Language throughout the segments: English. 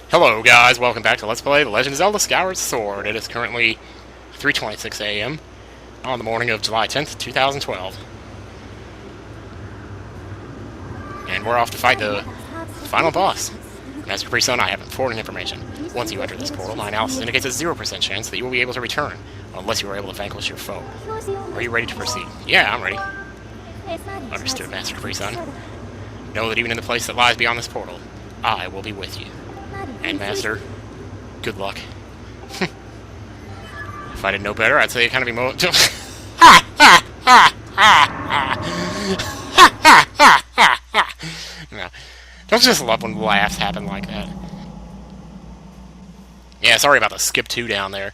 Hello guys, welcome back to Let's Play The Legend of Zelda Skyward Sword. It is currently 3:26 a.m. on the morning of July 10th, 2012. And we're off to fight the final boss. Master Priest and I have important information. Once you enter this portal, my analysis indicates a 0% chance that you will be able to return, unless you are able to vanquish your foe. Are you ready to proceed? Yeah, I'm ready. Understood, Master Priest. Know that even in the place that lies beyond this portal, I will be with you. And Master, good luck. If I didn't know better, I'd say it kind of emo- No. Don't you just love when laughs happen like that? Yeah, sorry about the skip 2 down there.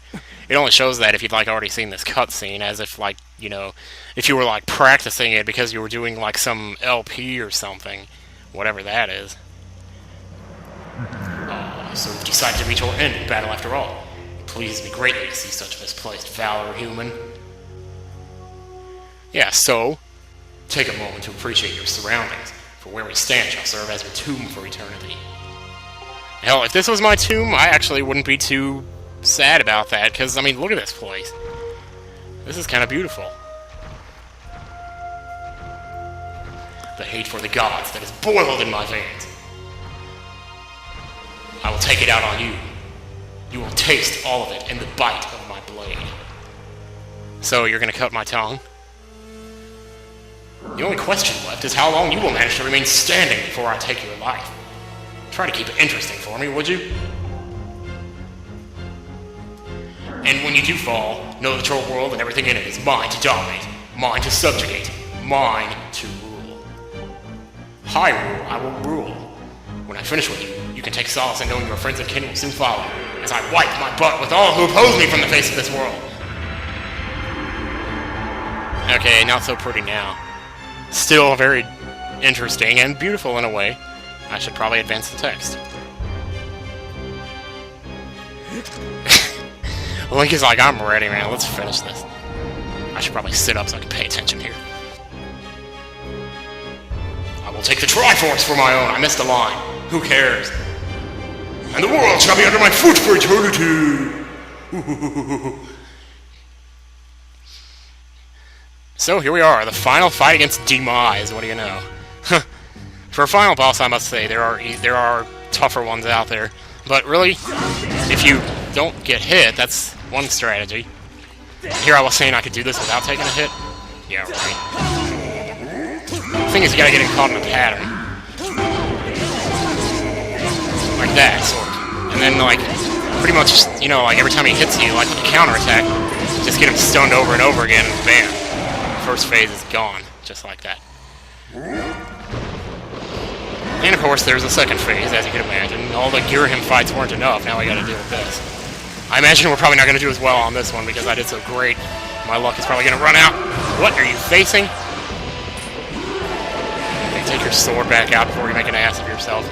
It only shows that if you'd like already seen this cutscene, as if like, you know, if you were like practicing it because you were doing like some LP or something. Whatever that is. So you've decided to reach your end in battle after all. It pleases me greatly to see such misplaced valor, human. Yeah, so, take a moment to appreciate your surroundings, for where we stand shall serve as your tomb for eternity. Hell, if this was my tomb, I actually wouldn't be too sad about that, because, I mean, look at this place. This is kind of beautiful. The hate for the gods that is boiled in my veins. I will take it out on you. You will taste all of it in the bite of my blade. So, you're gonna cut my tongue? The only question left is how long you will manage to remain standing before I take your life. Try to keep it interesting for me, would you? And when you do fall, know that your world and everything in it is mine to dominate, mine to subjugate, mine to rule. Hyrule, I will rule. When I finish with you, you can take solace in knowing your friends and kin will soon follow, as I wipe my butt with all who oppose me from the face of this world. Okay, not so pretty now. Still very interesting and beautiful in a way. I should probably advance the text. Link is like, I'm ready, man. Let's finish this. I should probably sit up so I can pay attention here. I will take the Triforce for my own. I missed a line. Who cares? And the world shall be under my foot for eternity! So here we are, the final fight against Demise. What do you know? For a final boss, I must say, there are tougher ones out there. But really, if you don't get hit, that's one strategy. Here I was saying I could do this without taking a hit. Yeah, right. The thing is, you gotta get caught in a pattern. Like that, sort of. And then, like, pretty much, you know, like every time he hits you, like with a counterattack, just get him stunned over and over again, and bam. First phase is gone, just like that. And of course, there's a second phase, as you can imagine. All the Girahim fights weren't enough, now I gotta deal with this. I imagine we're probably not gonna do as well on this one, because I did so great. My luck is probably gonna run out. What are you facing? Okay, take your sword back out before you make an ass of yourself.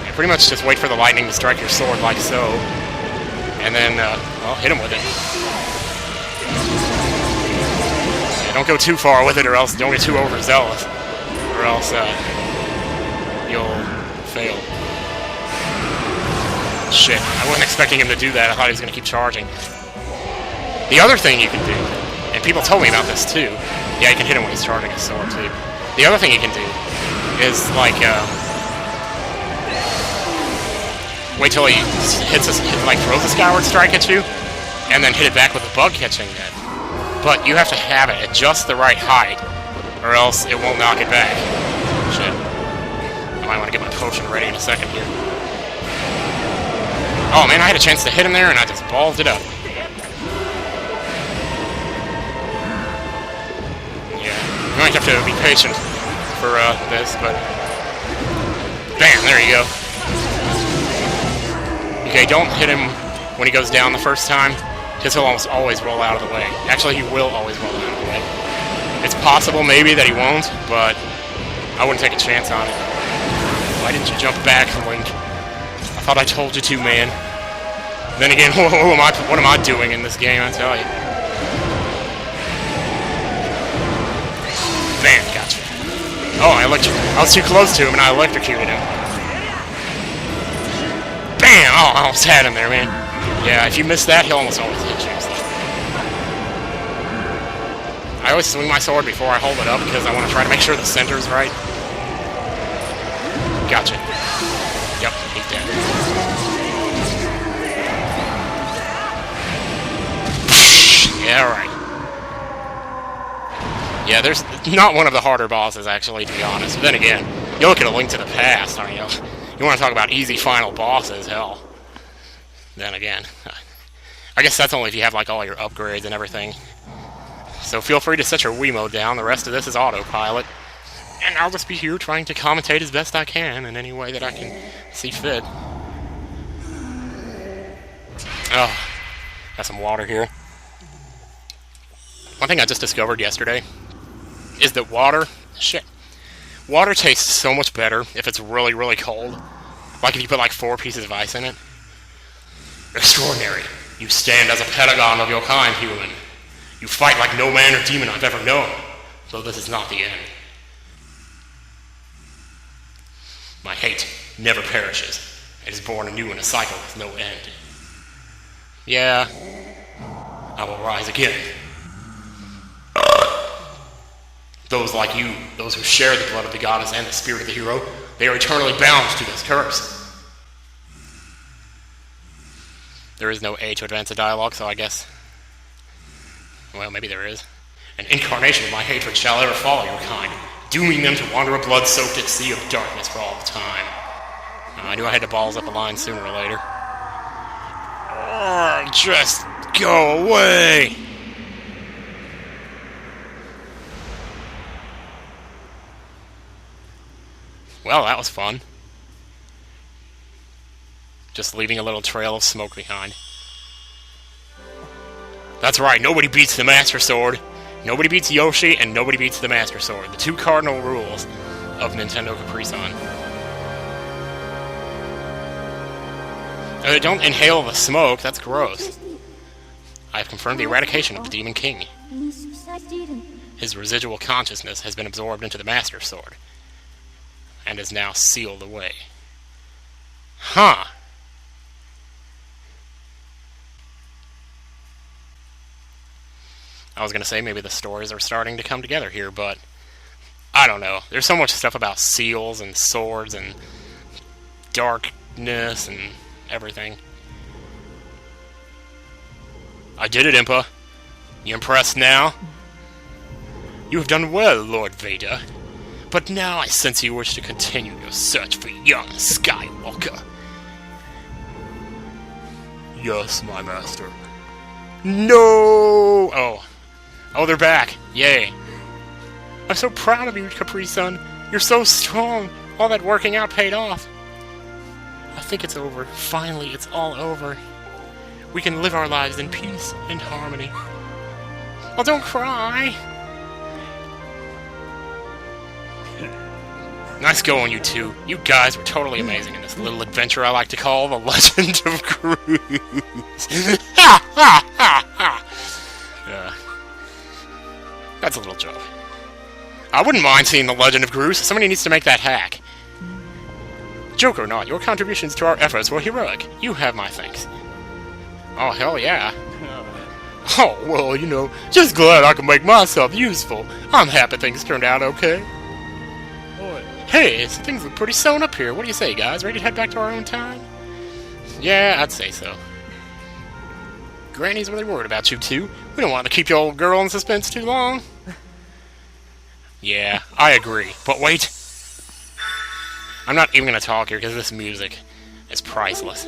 And pretty much just wait for the lightning to strike your sword like so. And then, well, hit him with it. Yeah, don't go too far with it, or else don't get too overzealous. Or else, you'll fail. Shit, I wasn't expecting him to do that. I thought he was going to keep charging. The other thing you can do, and people told me about this too, yeah, you can hit him when he's charging his sword too. The other thing you can do is, like, wait till he hits us, like throws a Skyward Strike at you, and then hit it back with a bug catching it. But you have to have it at just the right height, or else it won't knock it back. Shit. I might want to get my potion ready in a second here. Oh man, I had a chance to hit him there, and I just ballsed it up. Yeah, you might have to be patient for this, but... Bam, there you go. Okay, don't hit him when he goes down the first time, because he'll almost always roll out of the way. Actually, he will always roll out of the way. It's possible, maybe, that he won't, but I wouldn't take a chance on it. Why didn't you jump back, Link? I thought I told you to, man. Then again, what am I doing in this game, I tell you. Bam, gotcha. Oh, I was too close to him and I electrocuted him. Bam! Oh, I almost had him there, man. Yeah, if you miss that, he'll almost always hit you. So. I always swing my sword before I hold it up because I want to try to make sure the center's right. Gotcha. Yep, he's dead. Yeah, right. Yeah, there's not one of the harder bosses, actually, to be honest. But then again, you look at A Link to the Past, aren't you? You want to talk about easy final bosses, hell. Then again, I guess that's only if you have, like, all your upgrades and everything. So feel free to set your Wii mode down. The rest of this is autopilot. And I'll just be here trying to commentate as best I can in any way that I can see fit. Oh, got some water here. One thing I just discovered yesterday is that water tastes so much better if it's really, really cold. Like if you put like 4 pieces of ice in it. Extraordinary. You stand as a paragon of your kind, human. You fight like no man or demon I've ever known. Though this is not the end. My hate never perishes. It is born anew in a cycle with no end. Yeah, I will rise again. Those like you, those who share the blood of the goddess and the spirit of the hero, they are eternally bound to this curse. There is no A to advance a dialogue, so I guess... Well, maybe there is. An incarnation of my hatred shall ever follow your kind, dooming them to wander a blood-soaked sea of darkness for all time. I knew I had to balls up a line sooner or later. Just go away! Well, that was fun. Just leaving a little trail of smoke behind. That's right, nobody beats the Master Sword. Nobody beats Yoshi, and nobody beats the Master Sword. The 2 cardinal rules of Nintendo Capri Sun. Don't inhale the smoke, that's gross. I have confirmed the eradication of the Demon King. His residual consciousness has been absorbed into the Master Sword, and is now sealed away. Huh. I was going to say maybe the stories are starting to come together here, but I don't know. There's so much stuff about seals and swords and darkness and everything. I did it, Impa. You impressed now? You have done well, Lord Vader. But now I sense you wish to continue your search for young Skywalker. Yes, my master. No! Oh, they're back. Yay. I'm so proud of you, Capri Sun. You're so strong. All that working out paid off. I think it's over. Finally, it's all over. We can live our lives in peace and harmony. Oh, don't cry. Nice going, you two. You guys were totally amazing in this little adventure I like to call The Legend of Groose. Ha ha ha ha! That's a little joke. I wouldn't mind seeing The Legend of Groose. Somebody needs to make that hack. Joke or not, your contributions to our efforts were heroic. You have my thanks. Oh, hell yeah. Oh, well, you know, just glad I can make myself useful. I'm happy things turned out okay. Hey, things look pretty sewn up here. What do you say, guys? Ready to head back to our own town? Yeah, I'd say so. Granny's really worried about you two. We don't want to keep your old girl in suspense too long. Yeah, I agree. But wait. I'm not even going to talk here because this music is priceless.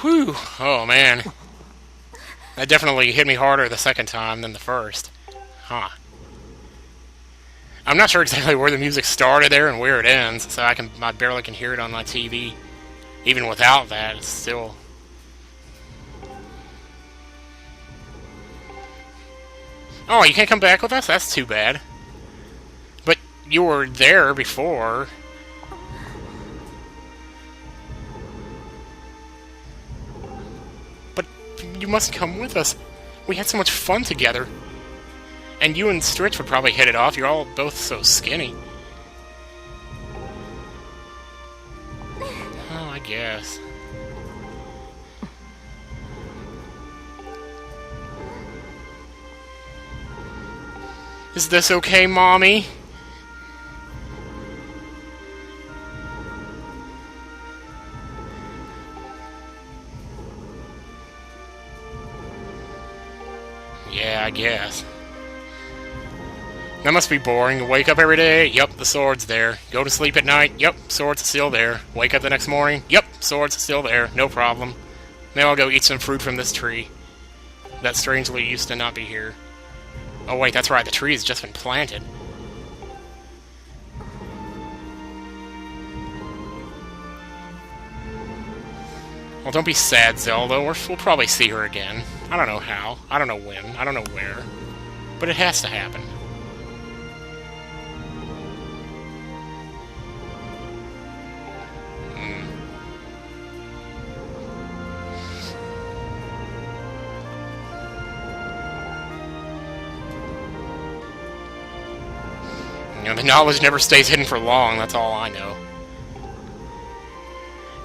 Whew. Oh, man. That definitely hit me harder the second time than the first. Huh. I'm not sure exactly where the music started there and where it ends, so I barely can hear it on my TV. Even without that, it's still... Oh, you can't come back with us? That's too bad. But you were there before. But you must come with us. We had so much fun together. And you and Stritch would probably hit it off. You're all both so skinny. Oh, I guess. Is this okay, Mommy? Yeah, I guess. That must be boring. Wake up every day. Yep, the sword's there. Go to sleep at night. Yep, sword's still there. Wake up the next morning. Yep, sword's still there. No problem. Now I'll go eat some fruit from this tree. That strangely used to not be here. Oh wait, that's right, the tree's just been planted. Well, don't be sad, Zelda. We'll probably see her again. I don't know how. I don't know when. I don't know where. But it has to happen. You know, the knowledge never stays hidden for long, that's all I know.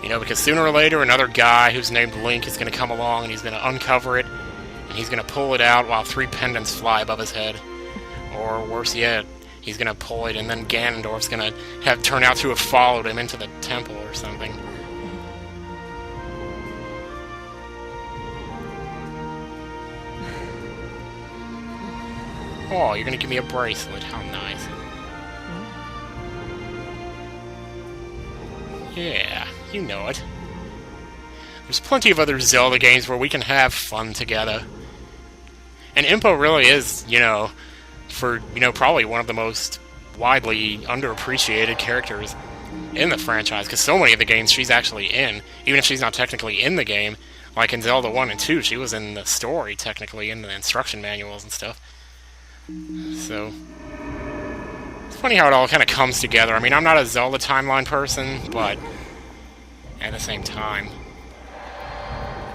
You know, because sooner or later another guy who's named Link is going to come along and he's going to uncover it, and he's going to pull it out while 3 pendants fly above his head. Or worse yet, he's going to pull it and then Ganondorf's going to have turn out to have followed him into the temple or something. Oh, you're going to give me a bracelet. How nice. Yeah, you know it. There's plenty of other Zelda games where we can have fun together. And Impa really is, you know, probably one of the most widely underappreciated characters in the franchise, because so many of the games she's actually in, even if she's not technically in the game, like in Zelda 1 and 2, she was in the story, technically, in the instruction manuals and stuff. So, it's funny how it all kind of comes together. I mean, I'm not a Zelda timeline person, but at the same time,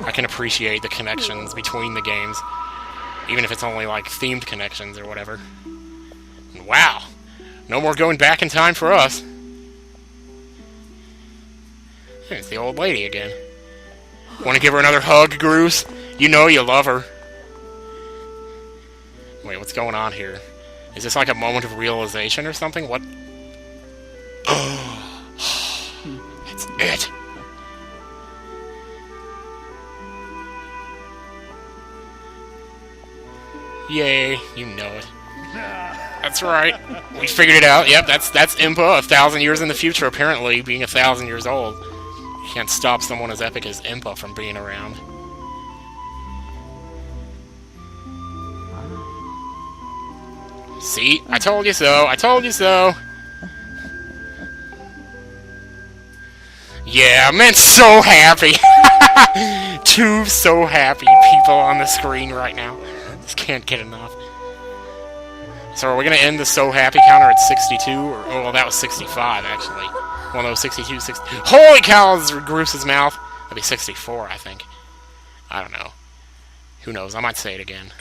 I can appreciate the connections between the games, even if it's only, like, themed connections or whatever. And wow! No more going back in time for us. It's the old lady again. Want to give her another hug, Groose? You know you love her. Wait, what's going on here? Is this like a moment of realization or something? What? That's it! Yay, you know it. That's right. We figured it out. Yep, that's Impa, 1,000 years in the future, apparently, being 1,000 years old. You can't stop someone as epic as Impa from being around. See? I told you so. I told you so. Yeah, man, so happy. 2 so happy people on the screen right now. Just can't get enough. So are we going to end the so happy counter at 62? Or, oh, well, that was 65, actually. Well, no, 62, 60... Holy cow, this is Groose's mouth. That'd be 64, I think. I don't know. Who knows? I might say it again.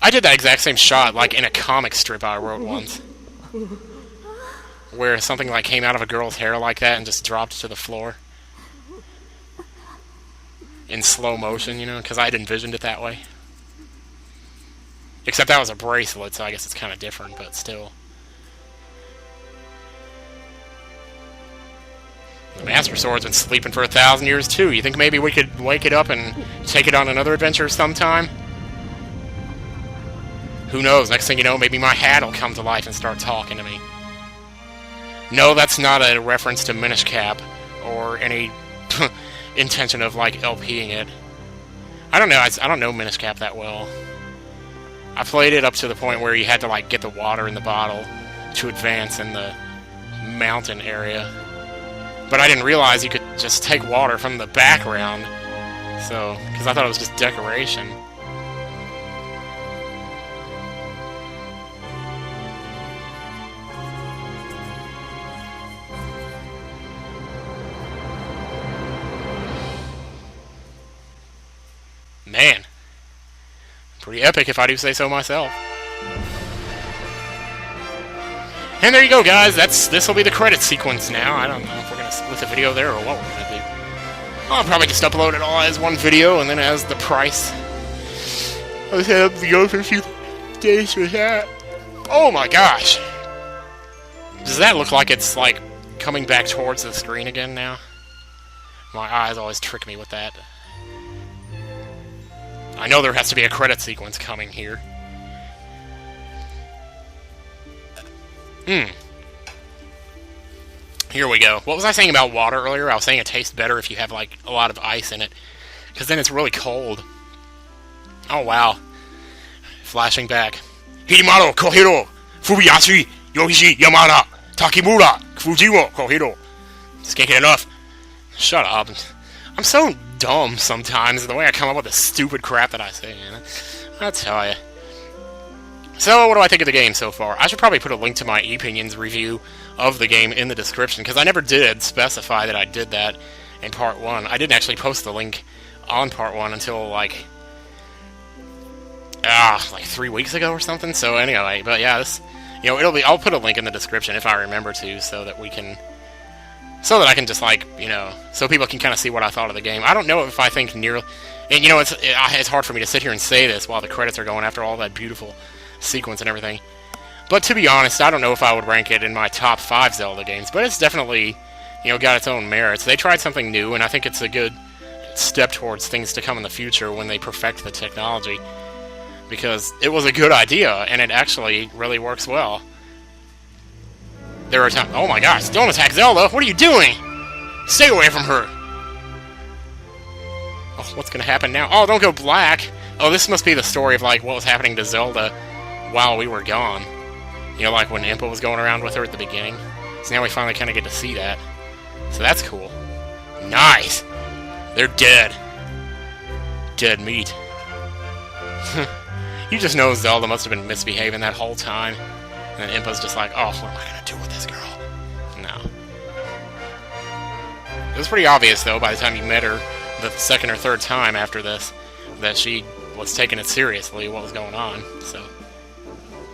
I did that exact same shot, like, in a comic strip I wrote once. Where something, like, came out of a girl's hair like that and just dropped to the floor. In slow motion, you know, because I'd envisioned it that way. Except that was a bracelet, so I guess it's kind of different, but still. The Master Sword's been sleeping for 1,000 years, too. You think maybe we could wake it up and take it on another adventure sometime? Who knows? Next thing you know, maybe my hat will come to life and start talking to me. No, that's not a reference to Minish Cap, or any intention of, like, LPing it. I don't know. I don't know Minish Cap that well. I played it up to the point where you had to, like, get the water in the bottle to advance in the mountain area. But I didn't realize you could just take water from the background. So, because I thought it was just decoration. Man. Pretty epic, if I do say so myself. And there you go, guys. This will be the credit sequence now. I don't know if we're going to split the video there or what we're going to do. I'll probably just upload it all as one video, and then as the price. I'll just have to go for a few days for that. Oh my gosh! Does that look like it's, like, coming back towards the screen again now? My eyes always trick me with that. I know there has to be a credit sequence coming here. Here we go. What was I saying about water earlier? I was saying it tastes better if you have, like, a lot of ice in it. Because then it's really cold. Oh, wow. Flashing back. Hirimaru, Kohiro, Fubiyashi, Yoshi, Yamada, Takimura, Fujiro, Kohiro. Just can't get enough. Shut up. I'm so dumb sometimes, the way I come up with the stupid crap that I say, man. I'll tell ya. So, what do I think of the game so far? I should probably put a link to my ePinions review of the game in the description, because I never did specify that I did that in Part 1. I didn't actually post the link on Part 1 until, like 3 weeks ago or something, so anyway, but yeah, You know, I'll put a link in the description if I remember to, so that I can just, like, you know, so people can kind of see what I thought of the game. I don't know if I think nearly... And, you know, it's hard for me to sit here and say this while the credits are going after all that beautiful sequence and everything. But to be honest, I don't know if I would rank it in my top 5 Zelda games, but it's definitely, you know, got its own merits. They tried something new, and I think it's a good step towards things to come in the future when they perfect the technology. Because it was a good idea, and it actually really works well. There are times... Oh my gosh, don't attack Zelda! What are you doing? Stay away from her! Oh, what's gonna happen now? Oh, don't go black! Oh, this must be the story of, like, what was happening to Zelda while we were gone. You know, like when Impa was going around with her at the beginning. So now we finally kind of get to see that. So that's cool. Nice! They're dead. Dead meat. You just know Zelda must have been misbehaving that whole time. And then Impa's just like, oh, what am I gonna do with this girl? No. It was pretty obvious, though, by the time you met her the second or third time after this, that she was taking it seriously, what was going on. So,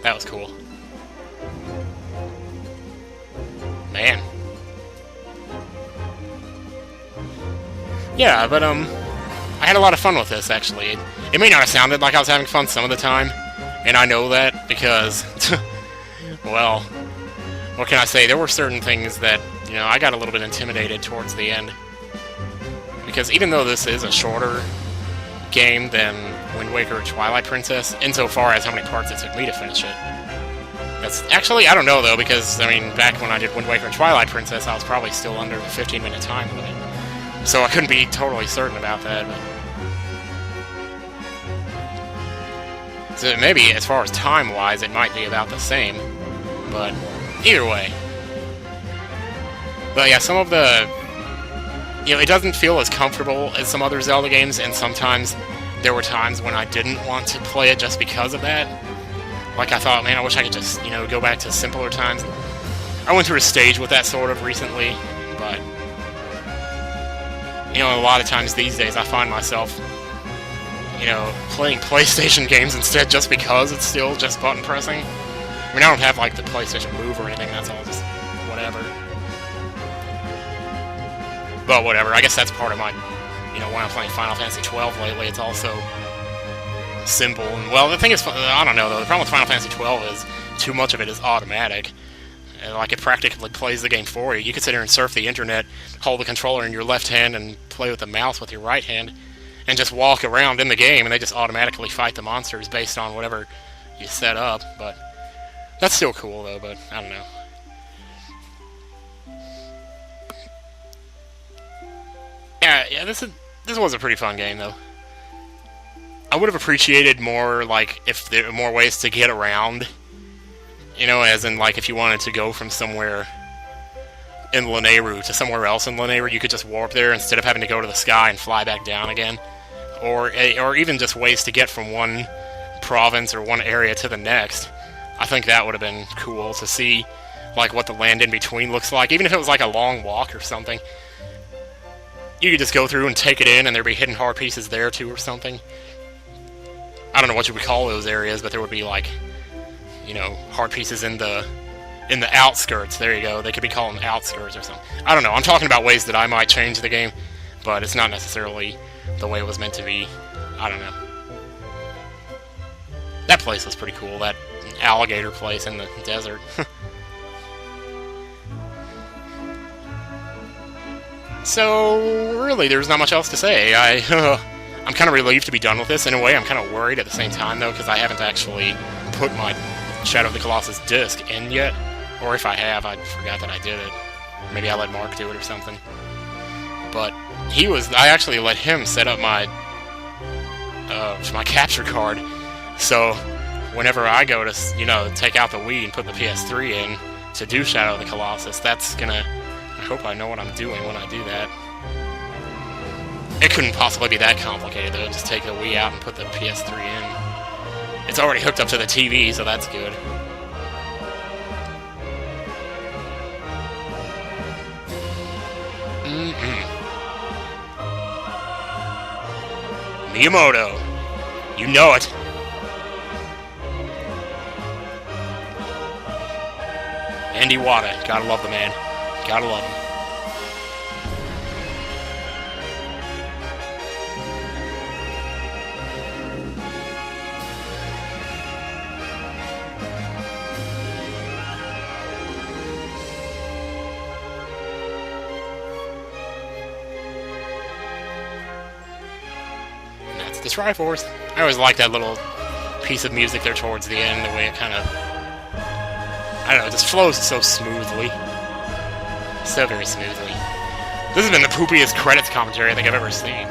that was cool. Man. Yeah, but, I had a lot of fun with this, actually. It may not have sounded like I was having fun some of the time, and I know that because, well, what can I say? There were certain things that, you know, I got a little bit intimidated towards the end. Because even though this is a shorter game than Wind Waker or Twilight Princess, insofar as how many parts it took me to finish it, that's actually, I don't know, though, because, I mean, back when I did Wind Waker and Twilight Princess, I was probably still under the 15-minute time limit. So I couldn't be totally certain about that, but... So maybe, as far as time-wise, it might be about the same, but either way. But yeah, some of the... You know, it doesn't feel as comfortable as some other Zelda games, and sometimes there were times when I didn't want to play it just because of that. Like, I thought, man, I wish I could just, you know, go back to simpler times. I went through a stage with that sort of recently, but... You know, a lot of times these days I find myself, you know, playing PlayStation games instead just because it's still just button pressing. I mean, I don't have, like, the PlayStation Move or anything, that's all just whatever. But whatever, I guess that's part of my, you know, when I'm playing Final Fantasy XII lately, it's also simple. And, well, the thing is, I don't know, though, the problem with Final Fantasy XII is too much of it is automatic. Like, it practically plays the game for you. You can sit here and surf the internet, hold the controller in your left hand, and play with the mouse with your right hand, and just walk around in the game, and they just automatically fight the monsters based on whatever you set up. But that's still cool, though, but I don't know. Yeah, this was a pretty fun game, though. I would have appreciated more, like, if there were more ways to get around. You know, as in, like, if you wanted to go from somewhere in Lanayru to somewhere else in Lanayru, you could just warp there instead of having to go to the sky and fly back down again. Or even just ways to get from one province or one area to the next. I think that would have been cool to see, like, what the land in between looks like. Even if it was, like, a long walk or something. You could just go through and take it in, and there'd be hidden hard pieces there, too, or something. I don't know what you would call those areas, but there would be, like... You know, hard pieces in the outskirts. There you go. They could be called outskirts or something. I don't know. I'm talking about ways that I might change the game, but it's not necessarily the way it was meant to be. I don't know. That place was pretty cool. That alligator place in the desert. So, really, there's not much else to say. I'm kind of relieved to be done with this. In a way, I'm kind of worried at the same time, though, because I haven't actually put my Shadow of the Colossus disc in yet. Or if I have, I forgot that I did it. Maybe I let Mark do it or something. But I actually let him set up my capture card. So whenever I go to, you know, take out the Wii and put the PS3 in to do Shadow of the Colossus, that's gonna... I hope I know what I'm doing when I do that. It couldn't possibly be that complicated, though. Just take the Wii out and put the PS3 in. It's already hooked up to the TV, so that's good. Miyamoto. You know it. Andy Wada. Gotta love the man. Gotta love him. And that's the Triforce. I always like that little piece of music there towards the end, the way it kind of, I don't know, it just flows so smoothly. So very smoothly. This has been the poopiest credits commentary I think I've ever seen.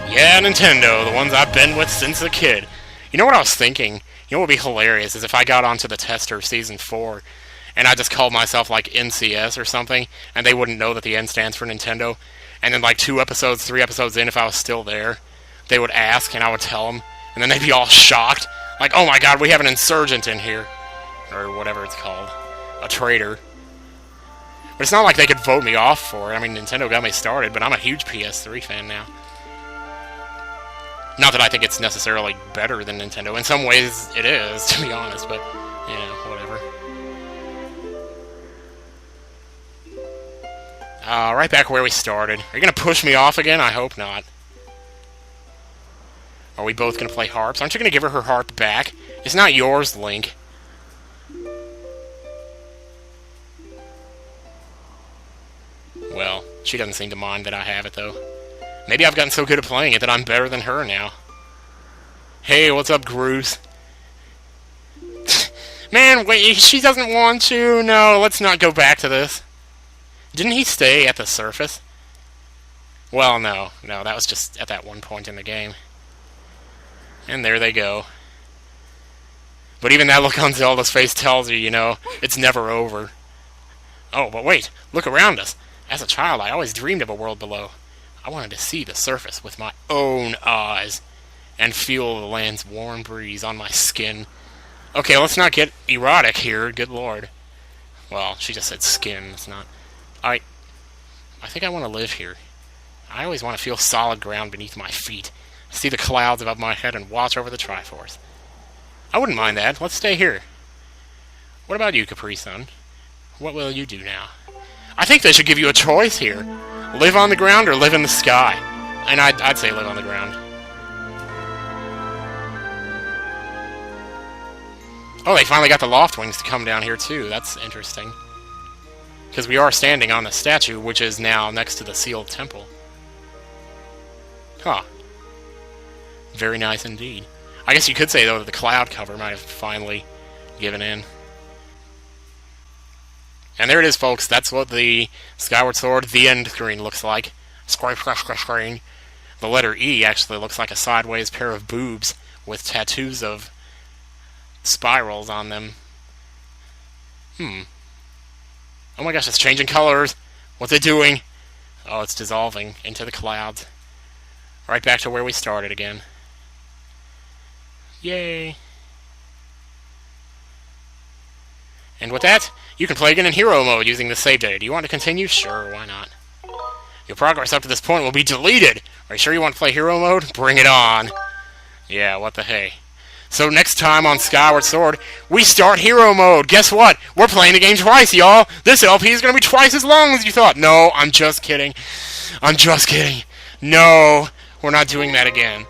Yeah, Nintendo, the ones I've been with since a kid. You know what I was thinking? You know what would be hilarious is if I got onto the tester of Season 4, and I just called myself, like, NCS or something, and they wouldn't know that the N stands for Nintendo, and then, like, 2 episodes, 3 episodes in, if I was still there, they would ask, and I would tell them, and then they'd be all shocked. Like, oh my god, we have an insurgent in here. Or whatever it's called. A traitor. But it's not like they could vote me off for it. I mean, Nintendo got me started, but I'm a huge PS3 fan now. Not that I think it's necessarily better than Nintendo. In some ways, it is, to be honest, but, yeah, whatever. Right back where we started. Are you gonna push me off again? I hope not. Are we both gonna play harps? Aren't you gonna give her harp back? It's not yours, Link. Well, she doesn't seem to mind that I have it, though. Maybe I've gotten so good at playing it that I'm better than her now. Hey, what's up, Groose? Man, wait, she doesn't want to. No, let's not go back to this. Didn't he stay at the surface? Well, no, that was just at that one point in the game. And there they go. But even that look on Zelda's face tells you, you know, it's never over. Oh, but wait, look around us. As a child, I always dreamed of a world below. I wanted to see the surface with my own eyes and feel the land's warm breeze on my skin. Okay, let's not get erotic here, good lord. Well, she just said skin, it's not... I think I want to live here. I always want to feel solid ground beneath my feet, see the clouds above my head, and watch over the Triforce. I wouldn't mind that. Let's stay here. What about you, Capri-Sun? What will you do now? I think they should give you a choice here. Live on the ground or live in the sky. And I'd say live on the ground. Oh, they finally got the Loft Wings to come down here, too. That's interesting. Because we are standing on the statue, which is now next to the sealed temple. Huh. Very nice indeed. I guess you could say, though, that the cloud cover might have finally given in. And there it is, folks. That's what the Skyward Sword The End screen looks like. Screen. The letter E actually looks like a sideways pair of boobs with tattoos of spirals on them. Oh my gosh, it's changing colors. What's it doing? Oh, it's dissolving into the clouds. Right back to where we started again. Yay. And with that, you can play again in hero mode using the save data. Do you want to continue? Sure, why not? Your progress up to this point will be deleted. Are you sure you want to play hero mode? Bring it on. Yeah, what the hey. So next time on Skyward Sword, we start hero mode. Guess what? We're playing the game twice, y'all. This LP is going to be twice as long as you thought. No, I'm just kidding. I'm just kidding. No, we're not doing that again.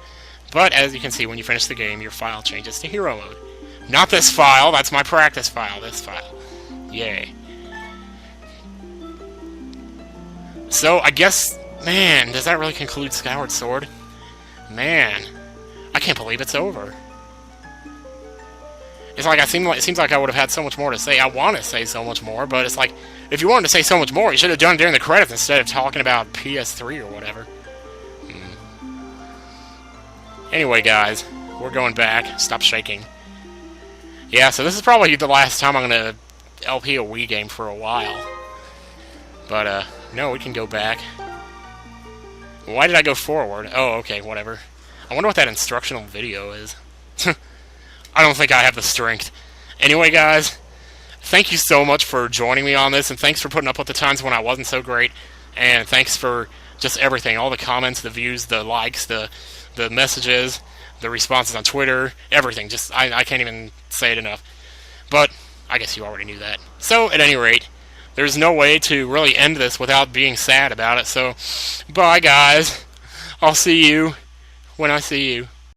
But as you can see, when you finish the game, your file changes to hero mode. Not this file, that's my practice file, this file. Yay. So, I guess, man, does that really conclude Skyward Sword? Man, I can't believe it's over. It's like, it seems like I would have had so much more to say. I want to say so much more, but it's like, if you wanted to say so much more, you should have done it during the credits instead of talking about PS3 or whatever. Anyway, guys, we're going back. Stop shaking. Yeah, so this is probably the last time I'm going to LP a Wii game for a while. But, no, we can go back. Why did I go forward? Oh, okay, whatever. I wonder what that instructional video is. I don't think I have the strength. Anyway, guys, thank you so much for joining me on this, and thanks for putting up with the times when I wasn't so great, and thanks for just everything, all the comments, the views, the likes, the messages, the responses on Twitter, everything. Just, I can't even say it enough. But, I guess you already knew that. So, at any rate, there's no way to really end this without being sad about it, so bye guys. I'll see you when I see you.